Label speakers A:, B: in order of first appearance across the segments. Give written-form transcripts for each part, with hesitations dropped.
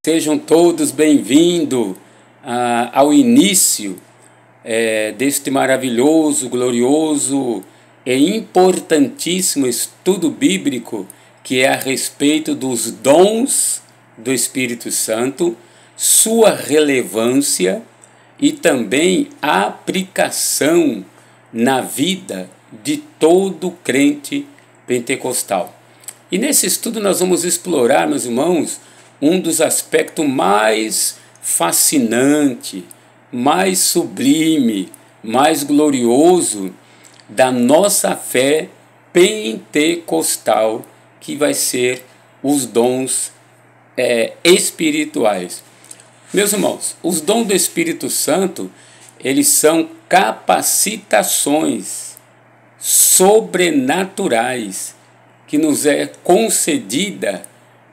A: Sejam todos bem-vindos ao início deste maravilhoso, glorioso e importantíssimo estudo bíblico que é a respeito dos dons do Espírito Santo, sua relevância e também a aplicação na vida de todo crente pentecostal. E nesse estudo nós vamos explorar, meus irmãos, um dos aspectos mais fascinante, mais sublime, mais glorioso da nossa fé pentecostal, que vai ser os dons espirituais. Meus irmãos, os dons do Espírito Santo, eles são capacitações sobrenaturais que nos é concedida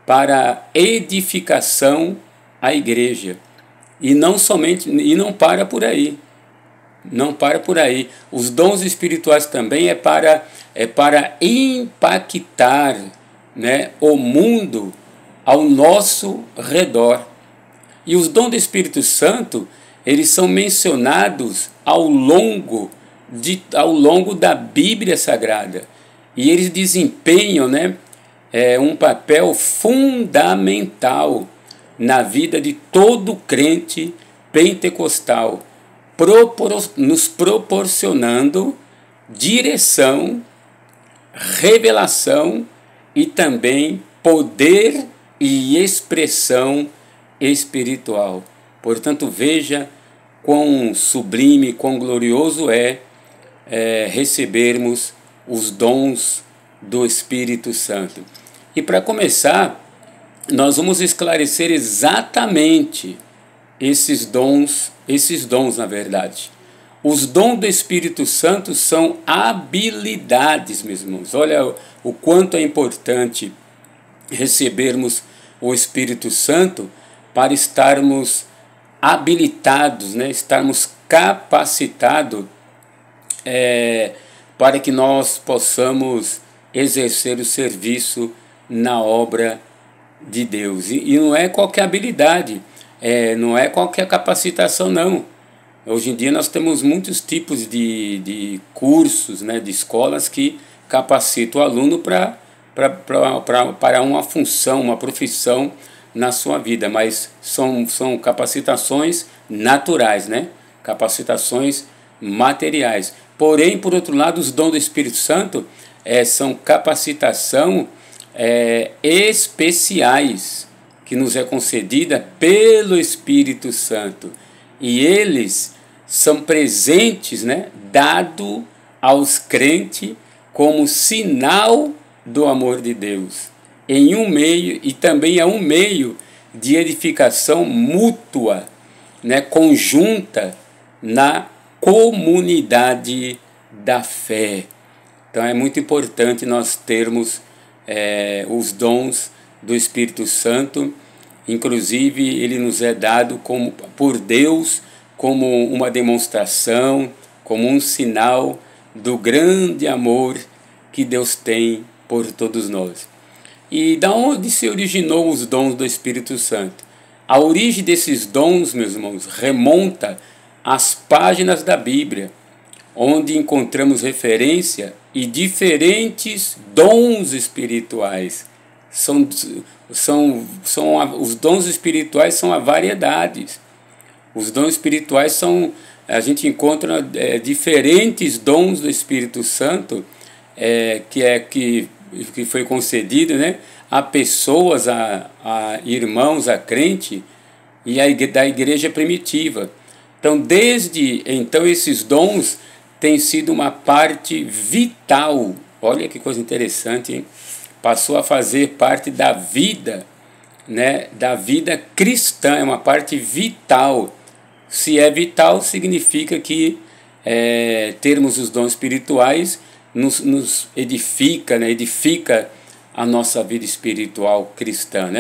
A: para edificação à igreja. E não para por aí. Não para por aí. Os dons espirituais também é para impactar, o mundo ao nosso redor. E os dons do Espírito Santo, eles são mencionados ao longo da Bíblia Sagrada. E eles desempenham, um papel fundamental na vida de todo crente pentecostal, nos proporcionando direção, revelação e também poder e expressão espiritual. Portanto, veja quão sublime, quão glorioso é recebermos os dons do Espírito Santo. E para começar, nós vamos esclarecer exatamente esses dons na verdade. Os dons do Espírito Santo são habilidades, meus irmãos. Olha o quanto é importante recebermos o Espírito Santo para estarmos habilitados, estarmos capacitados para que nós possamos exercer o serviço na obra de Deus. E não é qualquer habilidade, não é qualquer capacitação, não. Hoje em dia nós temos muitos tipos de cursos, de escolas que capacitam o aluno para uma função, uma profissão na sua vida, mas são capacitações naturais, capacitações materiais. Porém, por outro lado, os dons do Espírito Santo são capacitação especiais que nos é concedida pelo Espírito Santo. E eles são presentes, dado aos crentes como sinal do amor de Deus. Em um meio, e também é um meio de edificação mútua, conjunta na comunidade da fé. Então é muito importante nós termos os dons do Espírito Santo. Inclusive ele nos é dado por Deus como uma demonstração, como um sinal do grande amor que Deus tem por todos nós. E da onde se originou os dons do Espírito Santo? A origem desses dons, meus irmãos, remonta às páginas da Bíblia, onde encontramos referência e diferentes dons espirituais. Os dons espirituais são a variedades. Os dons espirituais a gente encontra diferentes dons do Espírito Santo que foi concedido, a pessoas, a irmãos, a crente e da igreja primitiva. Então, desde então, esses dons têm sido uma parte vital. Olha que coisa interessante, hein? Passou a fazer parte da vida, da vida cristã, é uma parte vital. Se é vital, significa que termos os dons espirituais nos edifica, edifica a nossa vida espiritual cristã,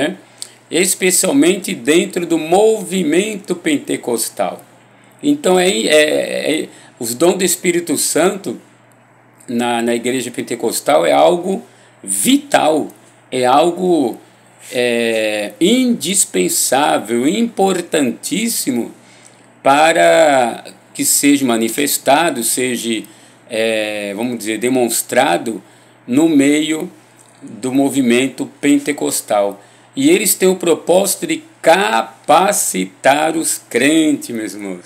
A: especialmente dentro do movimento pentecostal. Então, os dons do Espírito Santo na igreja pentecostal é algo vital, é algo indispensável, importantíssimo para que seja manifestado, seja, vamos dizer, demonstrado no meio do movimento pentecostal. E eles têm o propósito de capacitar os crentes, meus irmãos.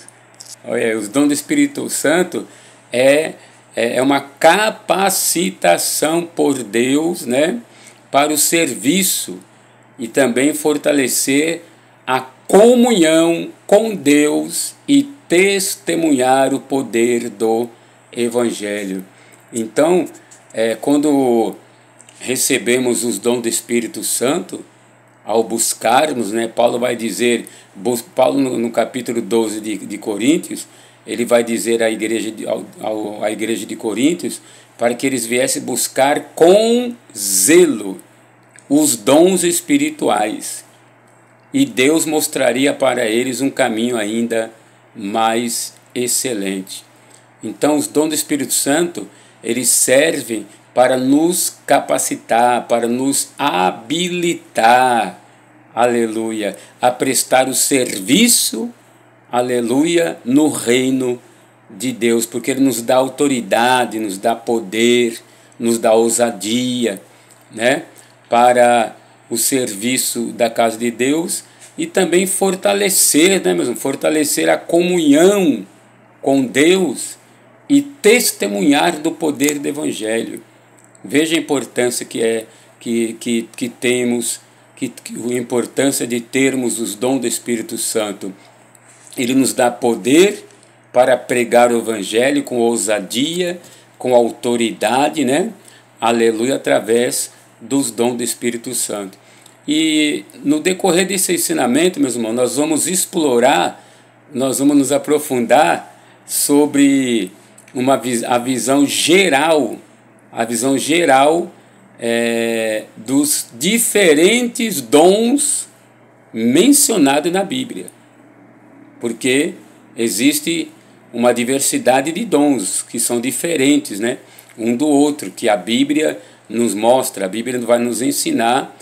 A: Olha, os dons do Espírito Santo é uma capacitação por Deus, né, para o serviço e também fortalecer a comunhão com Deus e testemunhar o poder do Evangelho. Então, quando recebemos os dons do Espírito Santo, ao buscarmos, né, Paulo vai dizer, Paulo no capítulo 12 de Coríntios, ele vai dizer à igreja de Coríntios para que eles viessem buscar com zelo os dons espirituais. E Deus mostraria para eles um caminho ainda mais excelente. Então, os dons do Espírito Santo, eles servem para nos capacitar, para nos habilitar, aleluia, a prestar o serviço, aleluia, no reino de Deus, porque Ele nos dá autoridade, nos dá poder, nos dá ousadia, né, para o serviço da casa de Deus e também fortalecer, né, mesmo, fortalecer a comunhão com Deus e testemunhar do poder do Evangelho. Veja a importância que temos, a importância de termos os dons do Espírito Santo. Ele nos dá poder para pregar o Evangelho com ousadia, com autoridade, né? Aleluia, através dos dons do Espírito Santo. E no decorrer desse ensinamento, meus irmãos, nós vamos explorar, nós vamos nos aprofundar sobre a visão geral dos diferentes dons mencionados na Bíblia. Porque existe uma diversidade de dons que são diferentes, né, um do outro, que a Bíblia nos mostra, a Bíblia vai nos ensinar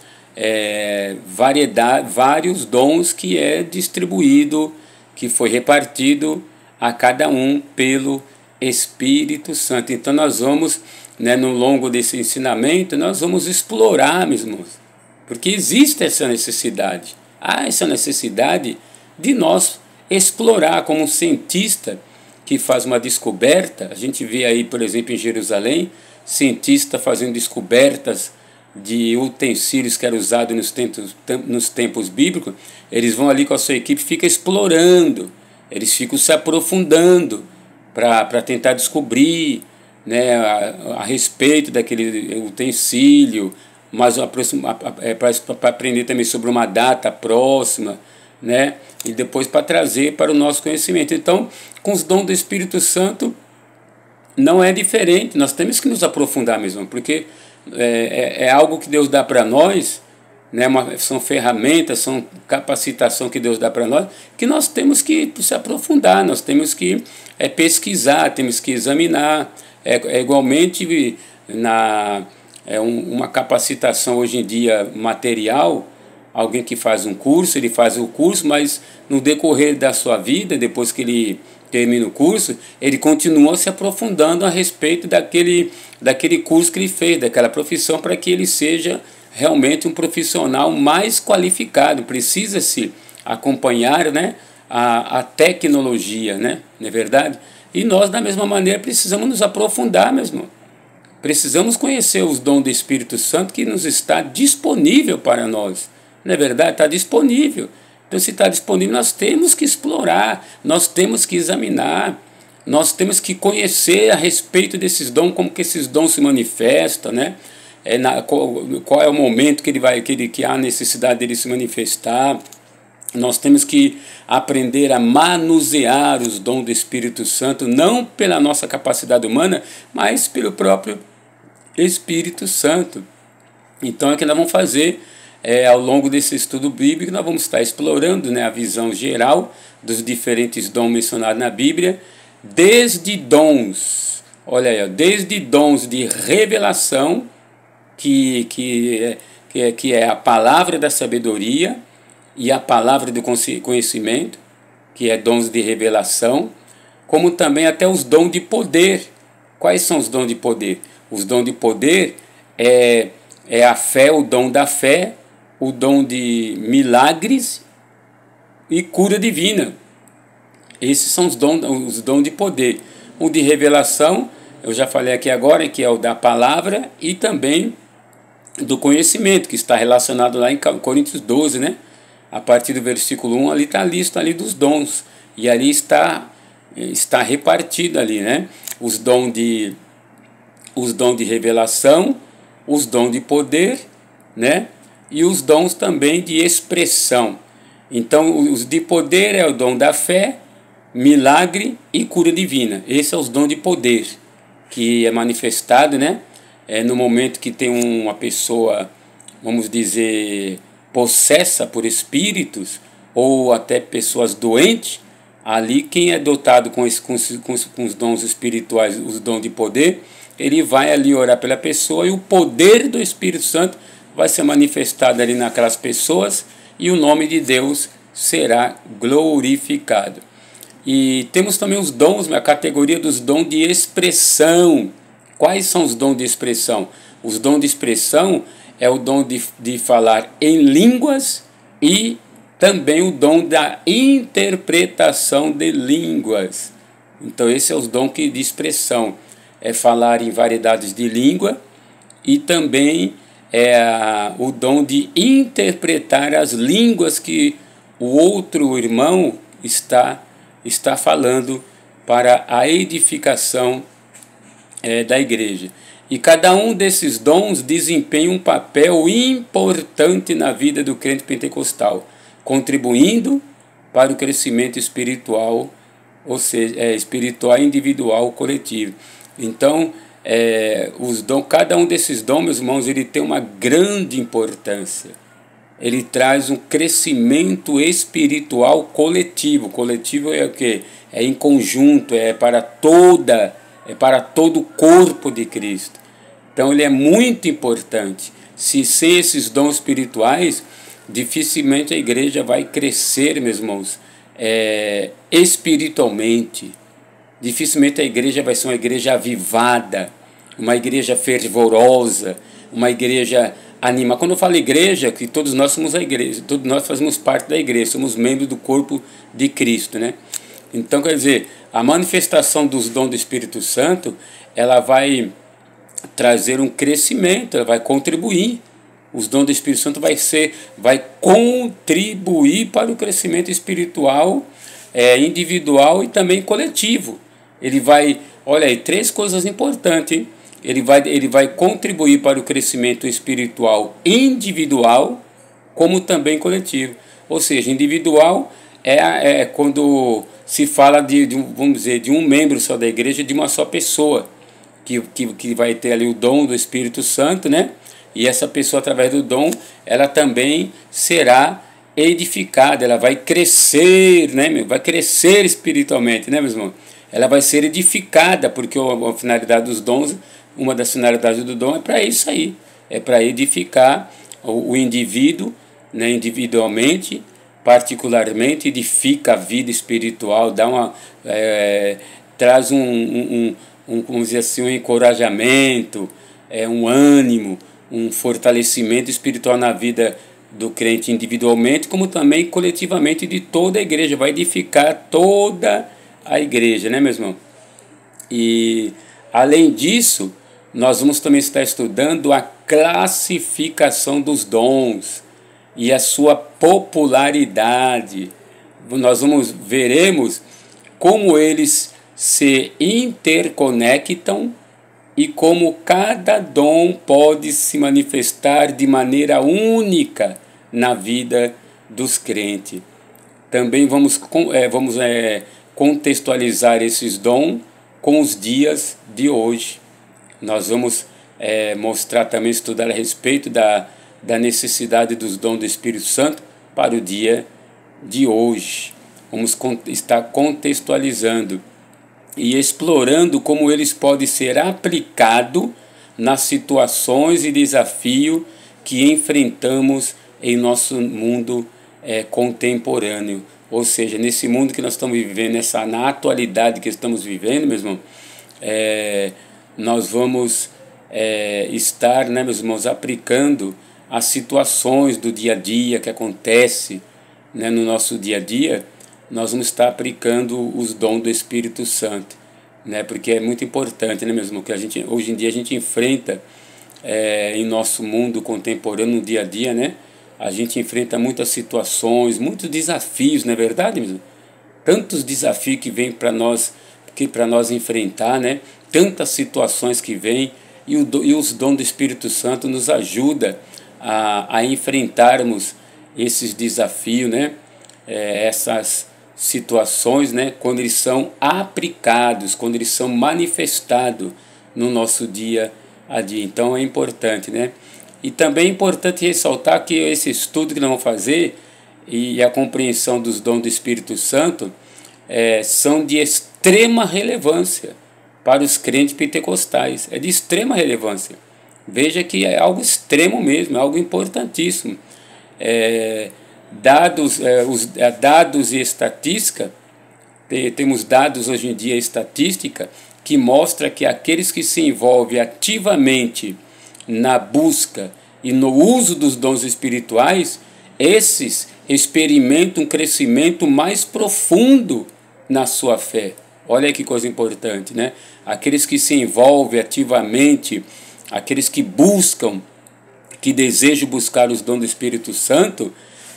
A: vários dons que é distribuído, que foi repartido a cada um pelo Espírito Santo. Então nós vamos, né, no longo desse ensinamento, nós vamos explorar, meus irmãos, porque existe essa necessidade. Há essa necessidade de nós explorar, como um cientista que faz uma descoberta. A gente vê aí, por exemplo, em Jerusalém, cientistas fazendo descobertas de utensílios que eram usados nos tempos bíblicos. Eles vão ali com a sua equipe, ficam explorando, eles ficam se aprofundando para tentar descobrir, né, a respeito daquele utensílio, mas para aprender também sobre uma data próxima, né, e depois para trazer para o nosso conhecimento. Então, com os dons do Espírito Santo, não é diferente, nós temos que nos aprofundar mesmo, porque é algo que Deus dá para nós, né, são ferramentas, são capacitação que Deus dá para nós, que nós temos que se aprofundar, nós temos que pesquisar, temos que examinar. Igualmente uma capacitação hoje em dia material, alguém que faz um curso, ele faz o curso, mas no decorrer da sua vida, depois que ele termina o curso, ele continua se aprofundando a respeito daquele curso que ele fez, daquela profissão, para que ele seja realmente um profissional mais qualificado. Precisa-se acompanhar, né, a tecnologia, né, não é verdade? E nós, da mesma maneira, precisamos nos aprofundar mesmo. Precisamos conhecer os dons do Espírito Santo que nos está disponível para nós. Não é verdade? Está disponível. Então, se está disponível, nós temos que explorar, nós temos que examinar, nós temos que conhecer a respeito desses dons, como que esses dons se manifestam, né? Qual é o momento que há necessidade dele se manifestar. Nós temos que aprender a manusear os dons do Espírito Santo, não pela nossa capacidade humana, mas pelo próprio Espírito Santo. Então é que nós vamos fazer, ao longo desse estudo bíblico, nós vamos estar explorando, né, a visão geral dos diferentes dons mencionados na Bíblia, desde dons, olha aí, desde dons de revelação, que que é a palavra da sabedoria e a palavra do conhecimento, que é dons de revelação, como também até os dons de poder. Quais são os dons de poder? Os dons de poder é a fé, o dom da fé, o dom de milagres e cura divina. Esses são os dons de poder. O de revelação, eu já falei aqui agora, que é o da palavra, e também do conhecimento, que está relacionado lá em Coríntios 12, né? A partir do versículo 1, ali está a lista ali dos dons. E ali está repartido ali, né? Os dons de revelação, os dons de poder, né? E os dons também de expressão. Então, os de poder é o dom da fé, milagre e cura divina. Esse é os dons de poder, que é manifestado, né? No momento que tem uma pessoa, vamos dizer, possessa por espíritos, ou até pessoas doentes, ali quem é dotado com os dons espirituais, os dons de poder, ele vai ali orar pela pessoa e o poder do Espírito Santo vai ser manifestado ali naquelas pessoas e o nome de Deus será glorificado. E temos também os dons, a categoria dos dons de expressão. Quais são os dons de expressão? Os dons de expressão é o dom de falar em línguas e também o dom da interpretação de línguas. Então esse é os dons de expressão. É falar em variedades de língua e também o dom de interpretar as línguas que o outro irmão está falando para a edificação da igreja. E cada um desses dons desempenha um papel importante na vida do crente pentecostal, contribuindo para o crescimento espiritual, ou seja, espiritual, individual, coletivo. Então, cada um desses dons, meus irmãos, ele tem uma grande importância. Ele traz um crescimento espiritual coletivo. Coletivo é o quê? É em conjunto, é para todo o corpo de Cristo. Então ele é muito importante. Se sem esses dons espirituais, dificilmente a igreja vai crescer, meus irmãos, espiritualmente. Dificilmente a igreja vai ser uma igreja avivada, uma igreja fervorosa, uma igreja animada. Quando eu falo igreja, que todos nós somos a igreja, todos nós fazemos parte da igreja, somos membros do corpo de Cristo, né? Então, quer dizer, a manifestação dos dons do Espírito Santo, ela vai trazer um crescimento, ela vai contribuir. Os dons do Espírito Santo vai contribuir para o crescimento espiritual, individual e também coletivo. Ele vai, olha aí, 3 coisas importantes, hein? Ele vai contribuir para o crescimento espiritual individual, como também coletivo. Ou seja, individual é quando se fala vamos dizer, de um membro só da igreja, de uma só pessoa, que vai ter ali o dom do Espírito Santo, né? E essa pessoa, através do dom, ela também será edificada, ela vai crescer, né? Vai crescer espiritualmente, né, meu irmão? Ela vai ser edificada, porque a finalidade dos dons, uma das finalidades do dom é para isso aí, é para edificar o indivíduo, né, individualmente, particularmente, edifica a vida espiritual, traz vamos dizer assim, um encorajamento, um ânimo, um fortalecimento espiritual na vida do crente individualmente, como também coletivamente de toda a igreja, vai edificar toda a igreja, né, meu irmão? E além disso, nós vamos também estar estudando a classificação dos dons e a sua popularidade. Nós veremos como eles se interconectam e como cada dom pode se manifestar de maneira única na vida dos crentes. Também vamos contextualizar esses dons com os dias de hoje. Nós vamos mostrar também, estudar a respeito da necessidade dos dons do Espírito Santo para o dia de hoje. Vamos estar contextualizando e explorando como eles podem ser aplicados nas situações e desafios que enfrentamos em nosso mundo contemporâneo. Ou seja, nesse mundo que nós estamos vivendo, na atualidade que estamos vivendo, meu irmão, nós vamos estar, né, meus irmãos, aplicando as situações do dia a dia que acontece, né, no nosso dia a dia. Nós vamos estar aplicando os dons do Espírito Santo, né, porque é muito importante, né, mesmo que hoje em dia a gente enfrenta em nosso mundo contemporâneo, no dia a dia, né, a gente enfrenta muitas situações, muitos desafios, não é verdade, mesmo? Tantos desafios que vêm para nós enfrentar, né? Tantas situações que vêm, e os dons do Espírito Santo nos ajuda a enfrentarmos esses desafios, né? Essas situações, né? Quando eles são aplicados, quando eles são manifestados no nosso dia a dia. Então é importante, né? E também é importante ressaltar que esse estudo que nós vamos fazer e a compreensão dos dons do Espírito Santo são de extrema relevância para os crentes pentecostais. É de extrema relevância. Veja que é algo extremo mesmo, é algo importantíssimo. Dados e estatística, temos dados hoje em dia, estatística, que mostra que aqueles que se envolvem ativamente na busca e no uso dos dons espirituais, esses experimentam um crescimento mais profundo na sua fé. Olha que coisa importante, né? Aqueles que se envolvem ativamente, aqueles que buscam, que desejam buscar os dons do Espírito Santo,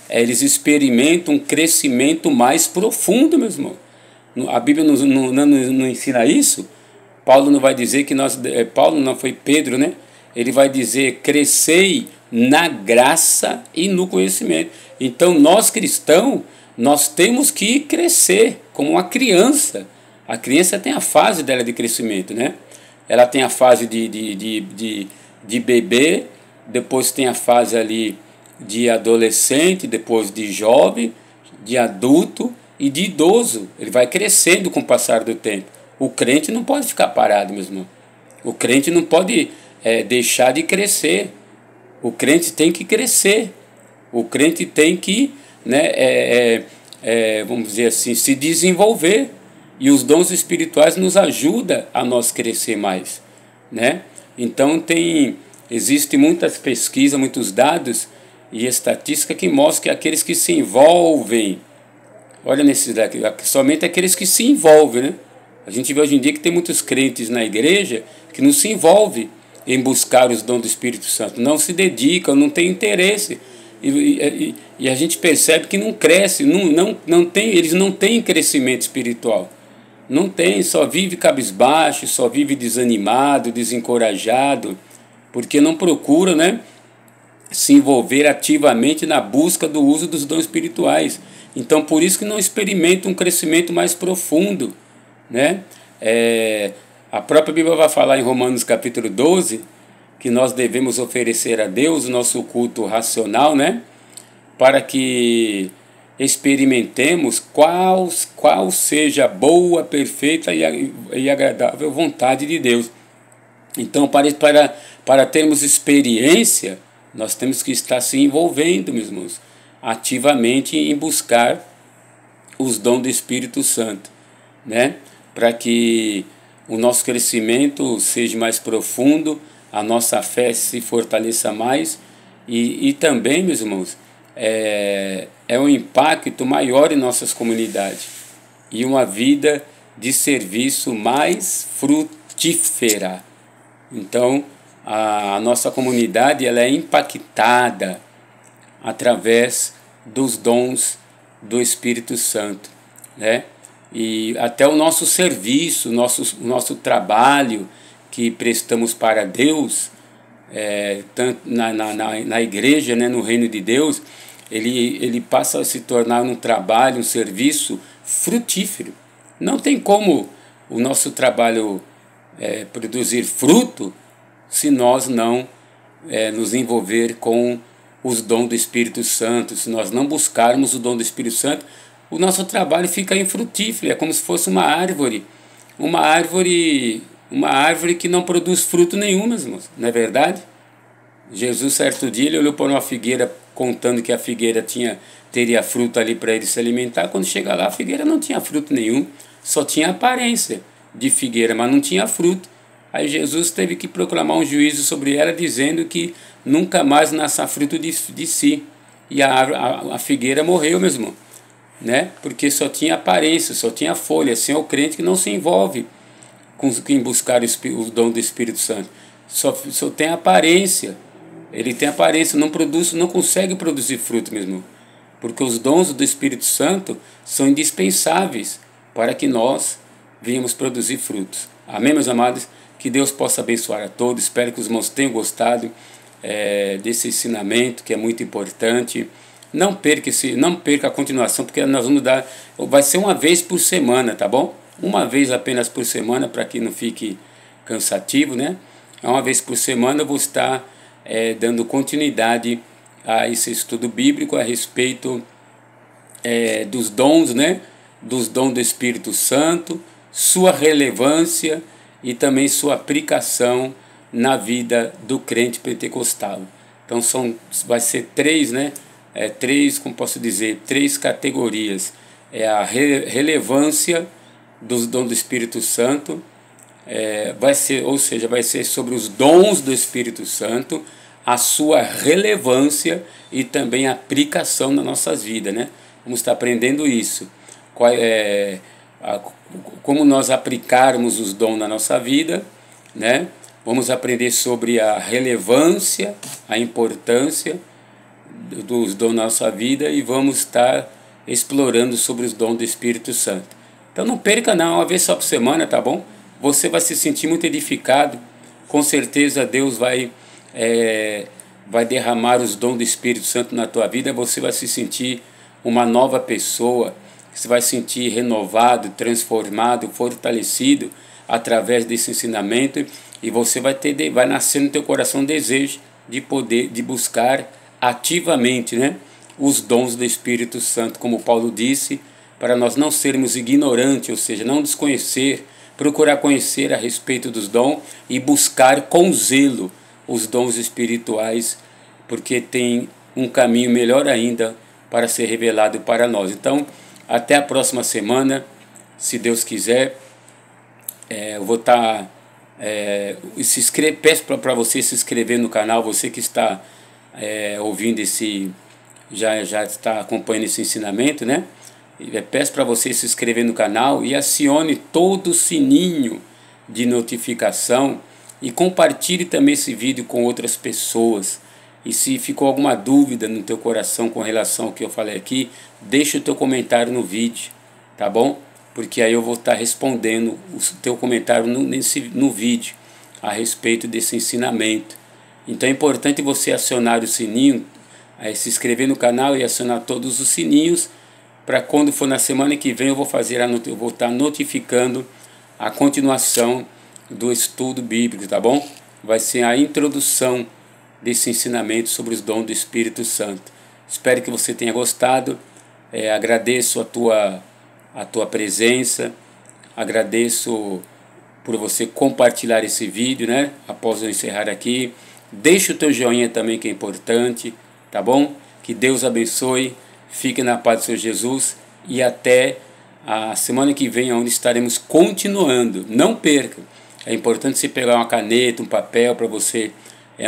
A: eles experimentam um crescimento mais profundo, meu irmão. A Bíblia não ensina isso. Paulo não vai dizer que Paulo não foi Pedro, né? Ele vai dizer: crescei na graça e no conhecimento. Então, nós cristãos, nós temos que crescer como uma criança. A criança tem a fase dela de crescimento, né? Ela tem a fase de bebê, depois tem a fase ali de adolescente, depois de jovem, de adulto e de idoso. Ele vai crescendo com o passar do tempo. O crente não pode ficar parado, meu irmão. O crente não pode deixar de crescer. O crente tem que crescer. O crente tem que, né, vamos dizer assim, se desenvolver. E os dons espirituais nos ajudam a nós crescer mais, né? Então existem muitas pesquisas, muitos dados e estatística que mostram que aqueles que se envolvem, olha nesses daqui, somente aqueles que se envolvem, né? A gente vê hoje em dia que tem muitos crentes na igreja que não se envolvem em buscar os dons do Espírito Santo, não se dedicam, não têm interesse. E a gente percebe que não cresce, eles não têm crescimento espiritual. Não tem, só vive cabisbaixo, só vive desanimado, desencorajado, porque não procura, né, se envolver ativamente na busca do uso dos dons espirituais. Então, por isso que não experimenta um crescimento mais profundo, né? A própria Bíblia vai falar em Romanos capítulo 12 que nós devemos oferecer a Deus o nosso culto racional, né? Para que experimentemos qual seja a boa, perfeita e agradável vontade de Deus. Então, para termos experiência, nós temos que estar se envolvendo, meus irmãos, ativamente em buscar os dons do Espírito Santo, né? Para que o nosso crescimento seja mais profundo, a nossa fé se fortaleça mais e também, meus irmãos, um impacto maior em nossas comunidades e uma vida de serviço mais frutífera. Então, a nossa comunidade ela é impactada através dos dons do Espírito Santo, né? E até o nosso serviço, nosso trabalho que prestamos para Deus, tanto na igreja, né, no reino de Deus, ele passa a se tornar um trabalho, um serviço frutífero. Não tem como o nosso trabalho produzir fruto se nós não nos envolver com os dons do Espírito Santo, se nós não buscarmos o dom do Espírito Santo, o nosso trabalho fica infrutífero, é como se fosse uma árvore que não produz fruto nenhum, meus irmãos, não é verdade? Jesus, certo dia, ele olhou para uma figueira, contando que a figueira teria fruto ali para ele se alimentar. Quando chega lá, a figueira não tinha fruto nenhum, só tinha aparência de figueira, mas não tinha fruto. Aí Jesus teve que proclamar um juízo sobre ela, dizendo que nunca mais nasça fruto de si. E a figueira morreu, meu irmão, né? Porque só tinha aparência, só tinha folha. Assim é o crente que não se envolve com quem buscar o dom do Espírito Santo. Só tem aparência. Ele tem aparência, não produz, não consegue produzir fruto mesmo. Porque os dons do Espírito Santo são indispensáveis para que nós venhamos produzir frutos. Amém, meus amados? Que Deus possa abençoar a todos. Espero que os irmãos tenham gostado desse ensinamento, que é muito importante. Não perca a continuação, porque nós vamos dar, vai ser uma vez por semana, tá bom? Uma vez apenas por semana, para que não fique cansativo, né? Uma vez por semana eu vou estar dando continuidade a esse estudo bíblico a respeito dos dons, né? Dos dons do Espírito Santo, sua relevância e também sua aplicação na vida do crente pentecostal. Então vai ser três, né? Como posso dizer, três categorias. A relevância dos dons do Espírito Santo, vai ser sobre os dons do Espírito Santo, a sua relevância e também a aplicação nas nossas vidas, né? Vamos estar aprendendo isso. Como nós aplicarmos os dons na nossa vida, né? Vamos aprender sobre a relevância, a importância dos dons na nossa vida e vamos estar explorando sobre os dons do Espírito Santo. Então não perca não, uma vez só por semana, tá bom? Você vai se sentir muito edificado, com certeza Deus vai derramar os dons do Espírito Santo na tua vida, você vai se sentir uma nova pessoa, você vai se sentir renovado, transformado, fortalecido através desse ensinamento e você vai nascer no teu coração desejo de buscar ativamente, né, os dons do Espírito Santo, como Paulo disse, para nós não sermos ignorantes, ou seja, não desconhecer, procurar conhecer a respeito dos dons e buscar com zelo os dons espirituais, porque tem um caminho melhor ainda para ser revelado para nós. Então, até a próxima semana, se Deus quiser. Eu vou estar peço para você se inscrever no canal, você que está ouvindo já está acompanhando esse ensinamento, né? Peço para você se inscrever no canal e acione todo o sininho de notificação e compartilhe também esse vídeo com outras pessoas. E se ficou alguma dúvida no teu coração com relação ao que eu falei aqui, deixa o teu comentário no vídeo, tá bom? Porque aí eu vou estar respondendo o teu comentário no vídeo a respeito desse ensinamento. Então é importante você acionar o sininho, se inscrever no canal e acionar todos os sininhos, para quando for na semana que vem eu vou estar notificando a continuação do estudo bíblico, tá bom? Vai ser a introdução desse ensinamento sobre os dons do Espírito Santo. Espero que você tenha gostado. Agradeço a tua presença, agradeço por você compartilhar esse vídeo, né? Após eu encerrar aqui, deixa o teu joinha também, que é importante, tá bom? Que Deus abençoe, fique na paz do Senhor Jesus e até a semana que vem, onde estaremos continuando. Não perca, é importante você pegar uma caneta, um papel para você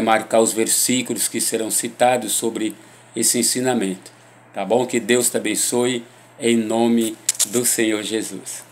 A: marcar os versículos que serão citados sobre esse ensinamento, tá bom? Que Deus te abençoe em nome do Senhor Jesus.